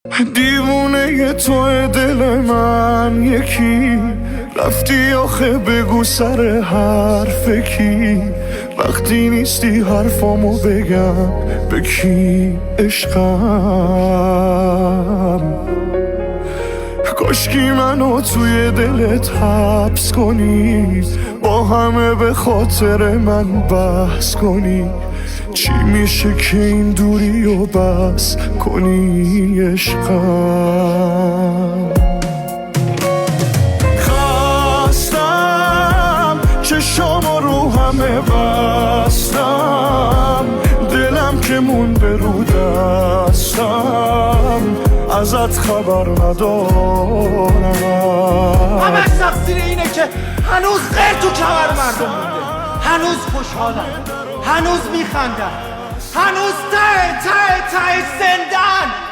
دیوونه تو دل من یکی رفتی آخه بگو سر حرف کی وقتی نیستی حرفامو بگم به کی عشقم کاشکی منو توی دلت حبس کنی با همه به خاطر من بحث کنی چی میشه که این دوری و بس کنی عشقم خستم چشام رو همه بستم دلم که مونده رو دستم ازت خبر ندارم همش تقصیر اینه که هنوز غیر تو کمر مردم مونده هنوز خوشحالم هنوز میخندم هنوز ته ته ته زندن